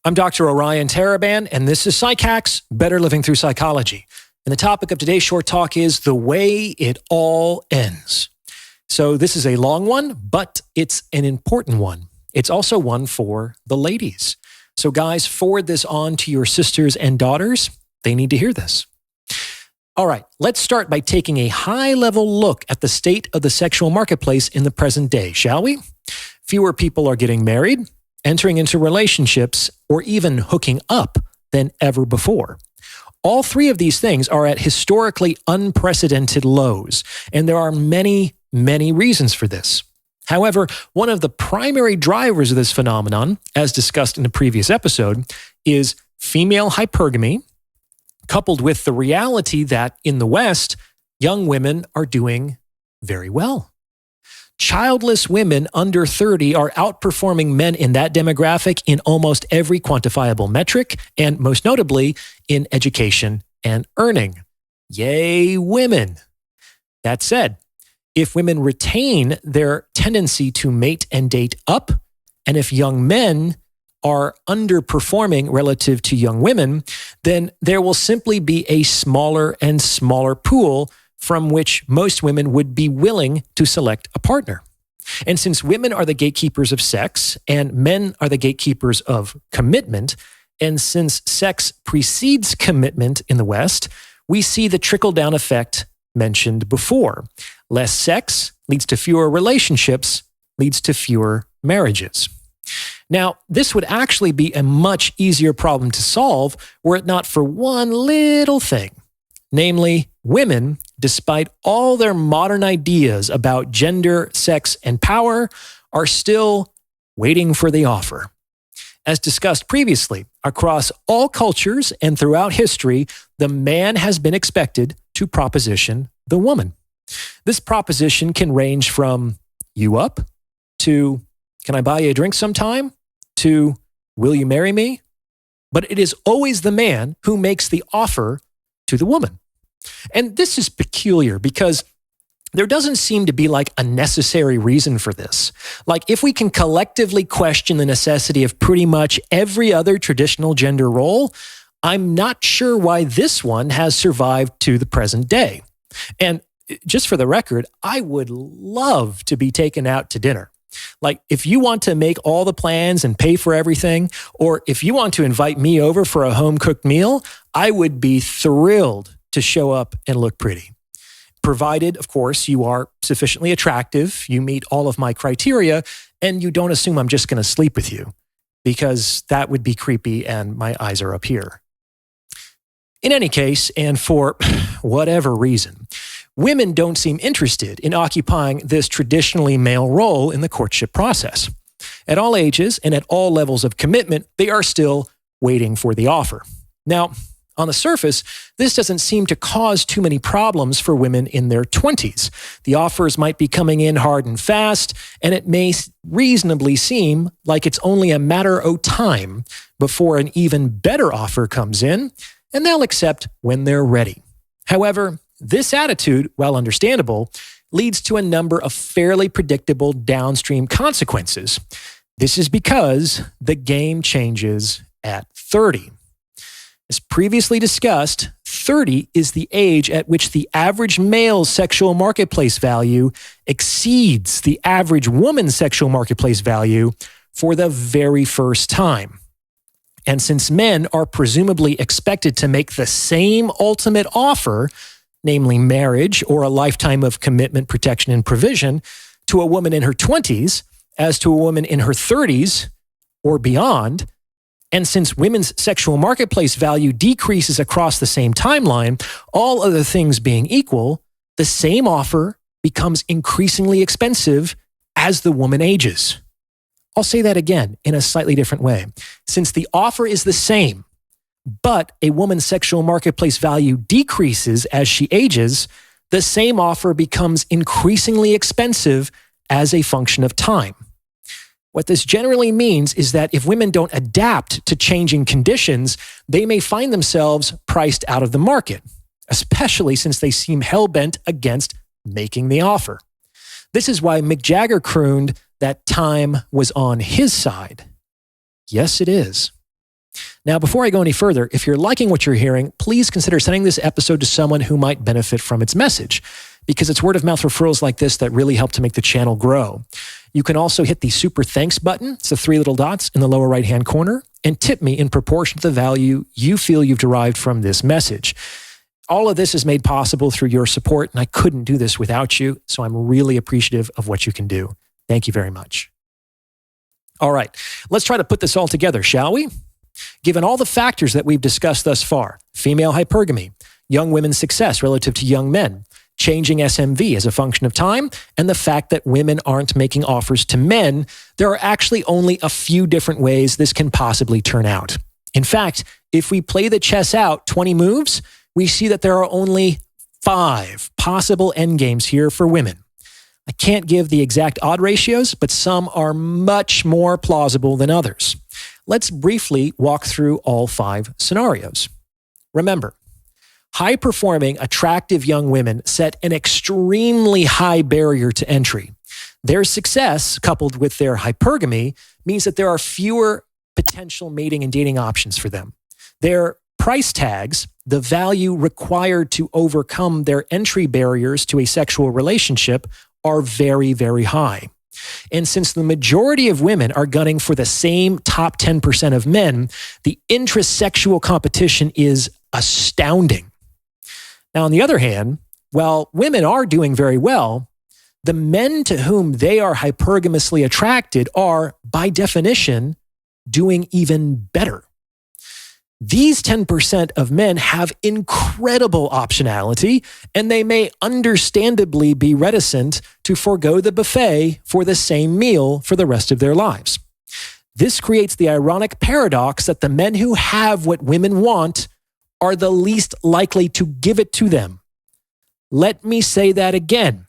I'm Dr. Orion Taraban, and this is PsycHacks, Better Living Through Psychology. And the topic of today's short talk is the way it all ends. So this is a long one, but it's an important one. It's also one for the ladies. So guys, forward this on to your sisters and daughters. They need to hear this. All right, let's start by taking a high-level look at the state of the sexual marketplace in the present day, shall we? Fewer people are getting married, entering into relationships, or even hooking up than ever before. All three of these things are at historically unprecedented lows, and there are many, many reasons for this. However, one of the primary drivers of this phenomenon, as discussed in the previous episode, is female hypergamy, coupled with the reality that in the West, young women are doing very well. Childless women under 30 are outperforming men in that demographic in almost every quantifiable metric, and most notably in education and earning. Yay, women. That said, if women retain their tendency to mate and date up, and if young men are underperforming relative to young women, then there will simply be a smaller and smaller pool from which most women would be willing to select a partner. And since women are the gatekeepers of sex and men are the gatekeepers of commitment, and since sex precedes commitment in the West, we see the trickle-down effect mentioned before. Less sex leads to fewer relationships, leads to fewer marriages. Now, this would actually be a much easier problem to solve were it not for one little thing. Namely, women, despite all their modern ideas about gender, sex, and power, are still waiting for the offer. As discussed previously, across all cultures and throughout history, the man has been expected to proposition the woman. This proposition can range from, you up, to, can I buy you a drink sometime, to, will you marry me? But it is always the man who makes the offer to the woman. And this is peculiar because there doesn't seem to be like a necessary reason for this. Like if we can collectively question the necessity of pretty much every other traditional gender role, I'm not sure why this one has survived to the present day. And just for the record, I would love to be taken out to dinner. Like if you want to make all the plans and pay for everything, or if you want to invite me over for a home-cooked meal, I would be thrilled to show up and look pretty. Provided, of course, you are sufficiently attractive, you meet all of my criteria, and you don't assume I'm just going to sleep with you, because that would be creepy and my eyes are up here. In any case, and for whatever reason, women don't seem interested in occupying this traditionally male role in the courtship process. At all ages and at all levels of commitment, they are still waiting for the offer. Now, on the surface, this doesn't seem to cause too many problems for women in their 20s. The offers might be coming in hard and fast, and it may reasonably seem like it's only a matter of time before an even better offer comes in, and they'll accept when they're ready. However, this attitude, while understandable, leads to a number of fairly predictable downstream consequences. This is because the game changes at 30. As previously discussed, 30 is the age at which the average male's sexual marketplace value exceeds the average woman's sexual marketplace value for the very first time. And since men are presumably expected to make the same ultimate offer, namely marriage or a lifetime of commitment, protection, and provision, to a woman in her 20s as to a woman in her 30s or beyond, and since women's sexual marketplace value decreases across the same timeline, all other things being equal, the same offer becomes increasingly expensive as the woman ages. I'll say that again in a slightly different way. Since the offer is the same, but a woman's sexual marketplace value decreases as she ages, the same offer becomes increasingly expensive as a function of time. What this generally means is that if women don't adapt to changing conditions, they may find themselves priced out of the market, especially since they seem hell-bent against making the offer. This is why Mick Jagger crooned that time was on his side. Yes, it is. Now, before I go any further, if you're liking what you're hearing, please consider sending this episode to someone who might benefit from its message, because it's word of mouth referrals like this that really help to make the channel grow. You can also hit the super thanks button. It's the 3 little dots in the lower right-hand corner, and tip me in proportion to the value you feel you've derived from this message. All of this is made possible through your support, and I couldn't do this without you, so I'm really appreciative of what you can do. Thank you very much. All right, let's try to put this all together, shall we? Given all the factors that we've discussed thus far, female hypergamy, young women's success relative to young men, changing SMV as a function of time, and the fact that women aren't making offers to men, there are actually only a few different ways this can possibly turn out. In fact, if we play the chess out 20 moves, we see that there are only 5 possible endgames here for women. I can't give the exact odd ratios, but some are much more plausible than others. Let's briefly walk through all 5 scenarios. Remember, high-performing, attractive young women set an extremely high barrier to entry. Their success, coupled with their hypergamy, means that there are fewer potential mating and dating options for them. Their price tags, the value required to overcome their entry barriers to a sexual relationship, are very, very high. And since the majority of women are gunning for the same top 10% of men, the intrasexual competition is astounding. Now, on the other hand, while women are doing very well, the men to whom they are hypergamously attracted are, by definition, doing even better. These 10% of men have incredible optionality, and they may understandably be reticent to forego the buffet for the same meal for the rest of their lives. This creates the ironic paradox that the men who have what women want are the least likely to give it to them. Let me say that again.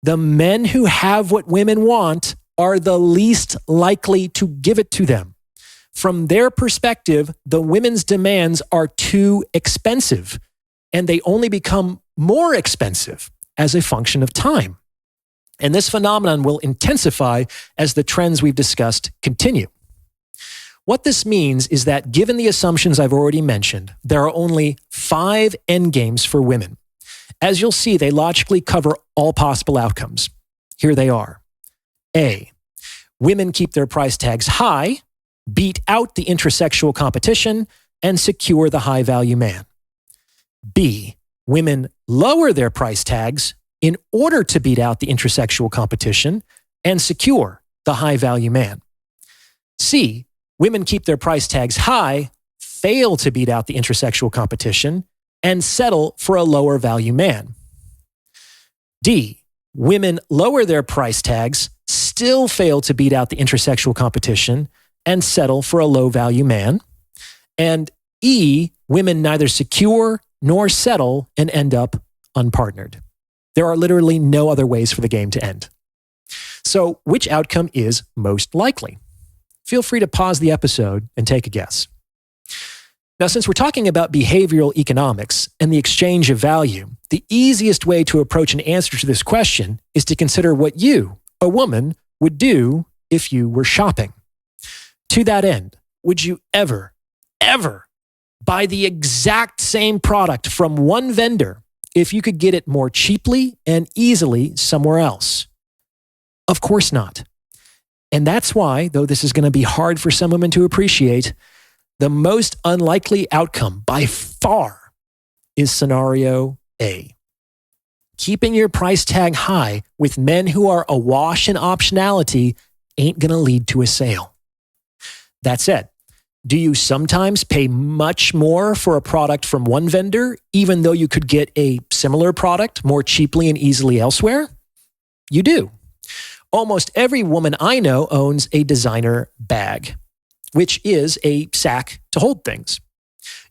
The men who have what women want are the least likely to give it to them. From their perspective, the women's demands are too expensive, and they only become more expensive as a function of time. And this phenomenon will intensify as the trends we've discussed continue. What this means is that given the assumptions I've already mentioned, there are only 5 endgames for women. As you'll see, they logically cover all possible outcomes. Here they are. A, women keep their price tags high, beat out the intrasexual competition, and secure the high-value man. B, women lower their price tags in order to beat out the intrasexual competition and secure the high-value man. C, women keep their price tags high, fail to beat out the intrasexual competition, and settle for a lower-value man. D, women lower their price tags, still fail to beat out the intrasexual competition, and settle for a low-value man. And E, women neither secure nor settle and end up unpartnered. There are literally no other ways for the game to end. So, which outcome is most likely? Feel free to pause the episode and take a guess. Now, since we're talking about behavioral economics and the exchange of value, the easiest way to approach an answer to this question is to consider what you, a woman, would do if you were shopping. To that end, would you ever buy the exact same product from one vendor if you could get it more cheaply and easily somewhere else? Of course not. And that's why, though this is going to be hard for some women to appreciate, the most unlikely outcome by far is scenario A. Keeping your price tag high with men who are awash in optionality ain't going to lead to a sale. That said, do you sometimes pay much more for a product from one vendor, even though you could get a similar product more cheaply and easily elsewhere? You do. Almost every woman I know owns a designer bag, which is a sack to hold things.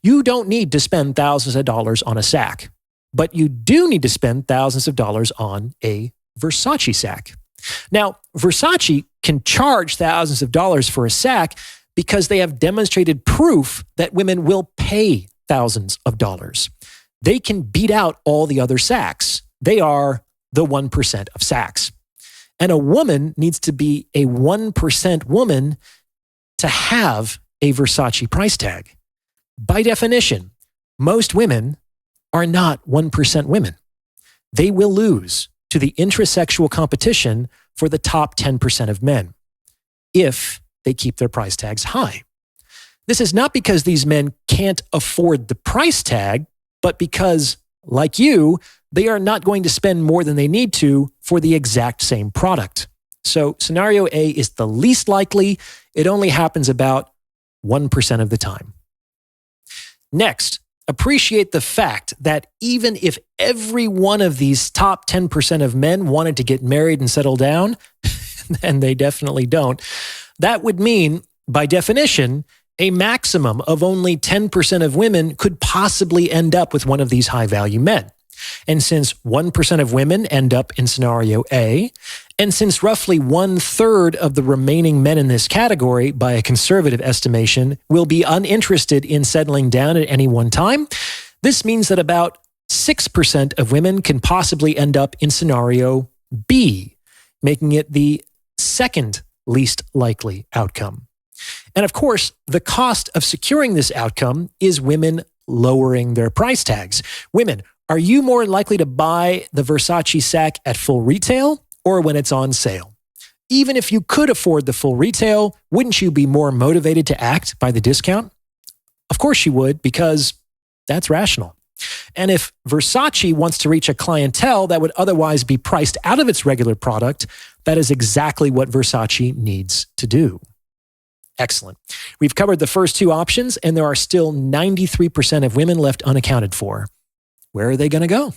You don't need to spend thousands of dollars on a sack, but you do need to spend thousands of dollars on a Versace sack. Now, Versace can charge thousands of dollars for a sack because they have demonstrated proof that women will pay thousands of dollars. They can beat out all the other sacks. They are the 1% of sacks. And a woman needs to be a 1% woman to have a Versace price tag. By definition, most women are not 1% women. They will lose to the intrasexual competition for the top 10% of men if they keep their price tags high. This is not because these men can't afford the price tag, but because, like you, they are not going to spend more than they need to for the exact same product. So scenario A is the least likely. It only happens about 1% of the time. Next, appreciate the fact that even if every one of these top 10% of men wanted to get married and settle down, and they definitely don't, that would mean, by definition, a maximum of only 10% of women could possibly end up with one of these high-value men. And since 1% of women end up in scenario A, and since roughly 1/3 of the remaining men in this category, by a conservative estimation, will be uninterested in settling down at any one time, this means that about 6% of women can possibly end up in scenario B, making it the second least likely outcome. And of course, the cost of securing this outcome is women lowering their price tags. Women, are you more likely to buy the Versace sack at full retail or when it's on sale? Even if you could afford the full retail, wouldn't you be more motivated to act by the discount? Of course you would, because that's rational. And if Versace wants to reach a clientele that would otherwise be priced out of its regular product, that is exactly what Versace needs to do. Excellent. We've covered the first two options, and there are still 93% of women left unaccounted for. Where are they going to go?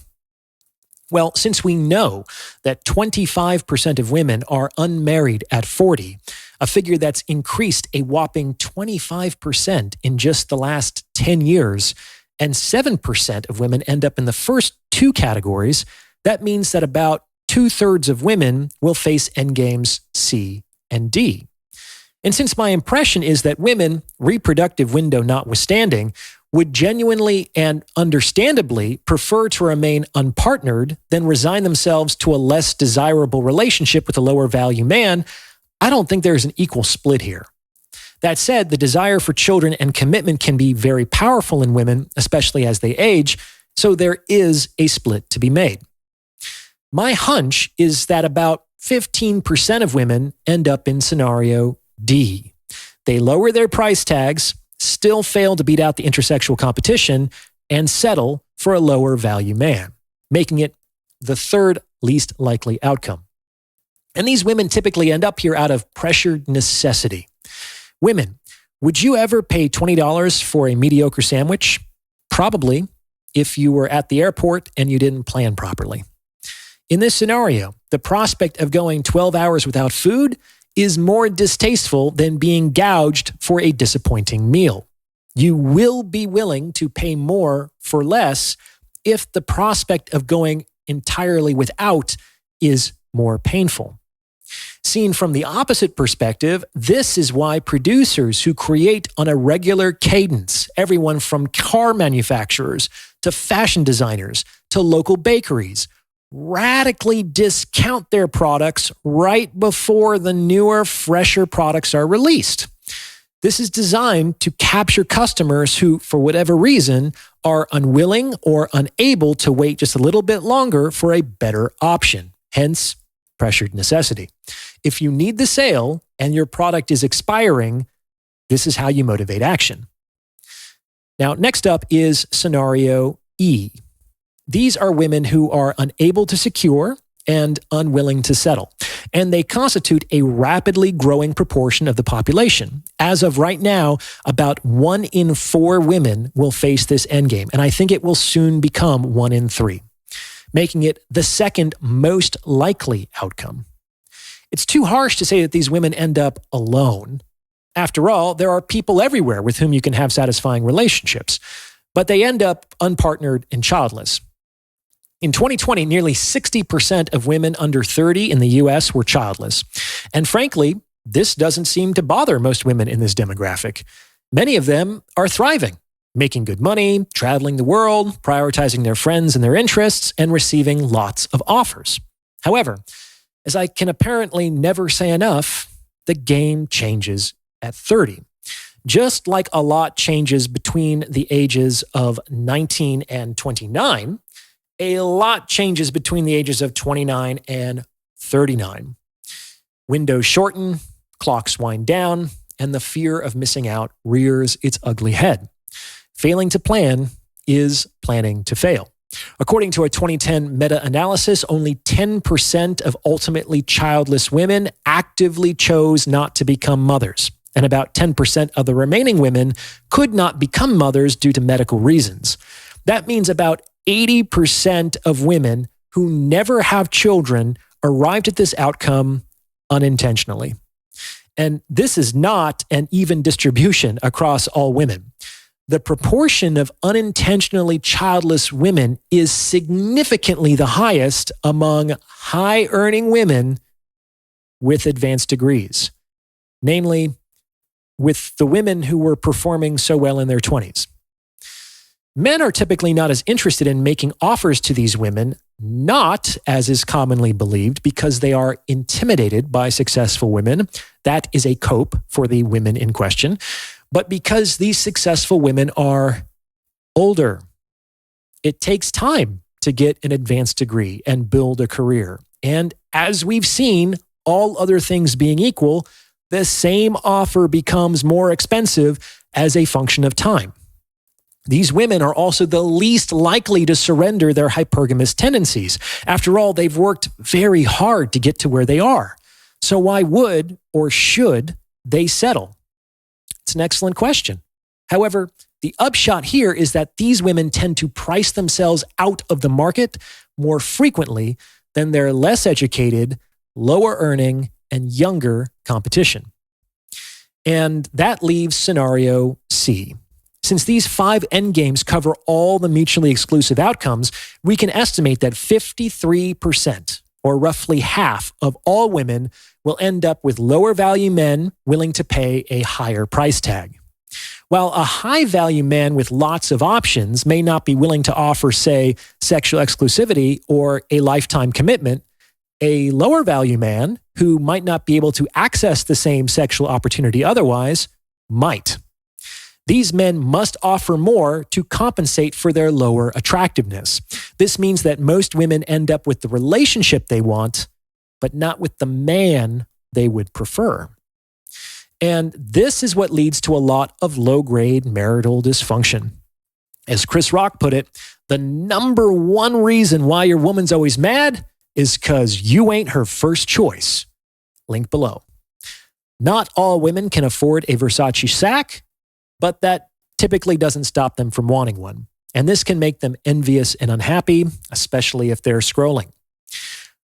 Well, since we know that 25% of women are unmarried at 40, a figure that's increased a whopping 25% in just the last 10 years, and 7% of women end up in the first two categories, that means that about 2/3 of women will face endgames C and D. And since my impression is that women, reproductive window notwithstanding, would genuinely and understandably prefer to remain unpartnered than resign themselves to a less desirable relationship with a lower value man, I don't think there's an equal split here. That said, the desire for children and commitment can be very powerful in women, especially as they age, so there is a split to be made. My hunch is that about 15% of women end up in scenario D. They lower their price tags, still fail to beat out the intersexual competition, and settle for a lower value man, making it the third least likely outcome. And these women typically end up here out of pressured necessity. Women, would you ever pay $20 for a mediocre sandwich? Probably, if you were at the airport and you didn't plan properly. In this scenario, the prospect of going 12 hours without food is more distasteful than being gouged for a disappointing meal. You will be willing to pay more for less if the prospect of going entirely without is more painful. Seen from the opposite perspective, this is why producers who create on a regular cadence, everyone from car manufacturers to fashion designers to local bakeries, radically discount their products right before the newer, fresher products are released. This is designed to capture customers who, for whatever reason, are unwilling or unable to wait just a little bit longer for a better option, hence pressured necessity. If you need the sale and your product is expiring, this is how you motivate action. Now, next up is scenario E. These are women who are unable to secure and unwilling to settle, and they constitute a rapidly growing proportion of the population. As of right now, about 1 in 4 women will face this endgame, and I think it will soon become 1 in 3, making it the second most likely outcome. It's too harsh to say that these women end up alone. After all, there are people everywhere with whom you can have satisfying relationships, but they end up unpartnered and childless. In 2020, nearly 60% of women under 30 in the US were childless. And frankly, this doesn't seem to bother most women in this demographic. Many of them are thriving, making good money, traveling the world, prioritizing their friends and their interests, and receiving lots of offers. However, as I can apparently never say enough, the game changes at 30. Just like a lot changes between the ages of 19 and 29, a lot changes between the ages of 29 and 39. Windows shorten, clocks wind down, and the fear of missing out rears its ugly head. Failing to plan is planning to fail. According to a 2010 meta-analysis, only 10% of ultimately childless women actively chose not to become mothers, and about 10% of the remaining women could not become mothers due to medical reasons. That means about 80% of women who never have children arrived at this outcome unintentionally. And this is not an even distribution across all women. The proportion of unintentionally childless women is significantly the highest among high-earning women with advanced degrees, namely with the women who were performing so well in their 20s. Men are typically not as interested in making offers to these women, not, as is commonly believed, because they are intimidated by successful women. That is a cope for the women in question, but because these successful women are older. It takes time to get an advanced degree and build a career. And as we've seen, all other things being equal, the same offer becomes more expensive as a function of time. These women are also the least likely to surrender their hypergamous tendencies. After all, they've worked very hard to get to where they are. So why would or should they settle? It's an excellent question. However, the upshot here is that these women tend to price themselves out of the market more frequently than their less educated, lower earning, and younger competition. And that leaves scenario C. Since these 5 endgames cover all the mutually exclusive outcomes, we can estimate that 53%, or roughly half, of all women will end up with lower value men willing to pay a higher price tag. While a high value man with lots of options may not be willing to offer, say, sexual exclusivity or a lifetime commitment, a lower value man who might not be able to access the same sexual opportunity otherwise might. These men must offer more to compensate for their lower attractiveness. This means that most women end up with the relationship they want, but not with the man they would prefer. And this is what leads to a lot of low-grade marital dysfunction. As Chris Rock put it, the number one reason why your woman's always mad is because you ain't her first choice. Link below. Not all women can afford a Versace sack, but that typically doesn't stop them from wanting one. And this can make them envious and unhappy, especially if they're scrolling.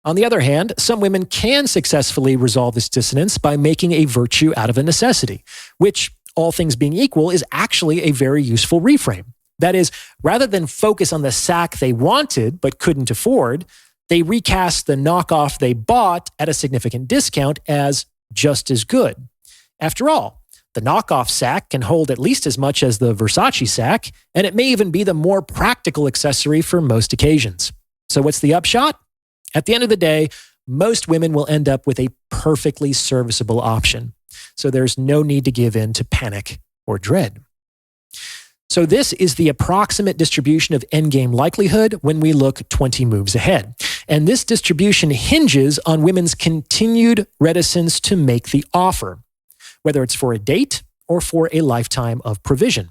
On the other hand, some women can successfully resolve this dissonance by making a virtue out of a necessity, which, all things being equal, is actually a very useful reframe. That is, rather than focus on the sack they wanted but couldn't afford, they recast the knockoff they bought at a significant discount as just as good. After all, the knockoff sack can hold at least as much as the Versace sack, and it may even be the more practical accessory for most occasions. So what's the upshot? At the end of the day, most women will end up with a perfectly serviceable option. So there's no need to give in to panic or dread. So this is the approximate distribution of endgame likelihood when we look 20 moves ahead. And this distribution hinges on women's continued reticence to make the offer, whether it's for a date or for a lifetime of provision.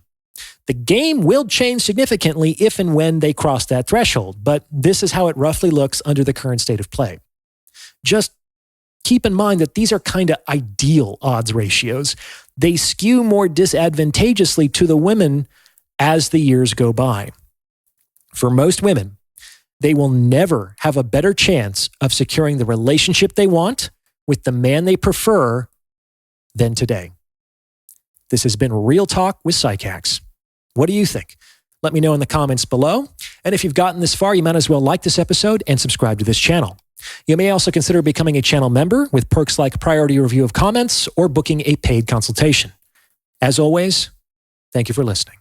The game will change significantly if and when they cross that threshold, but this is how it roughly looks under the current state of play. Just keep in mind that these are kind of ideal odds ratios. They skew more disadvantageously to the women as the years go by. For most women, they will never have a better chance of securing the relationship they want with the man they prefer than today. This has been Real Talk with PsycHacks. What do you think? Let me know in the comments below. And if you've gotten this far, you might as well like this episode and subscribe to this channel. You may also consider becoming a channel member with perks like priority review of comments or booking a paid consultation. As always, thank you for listening.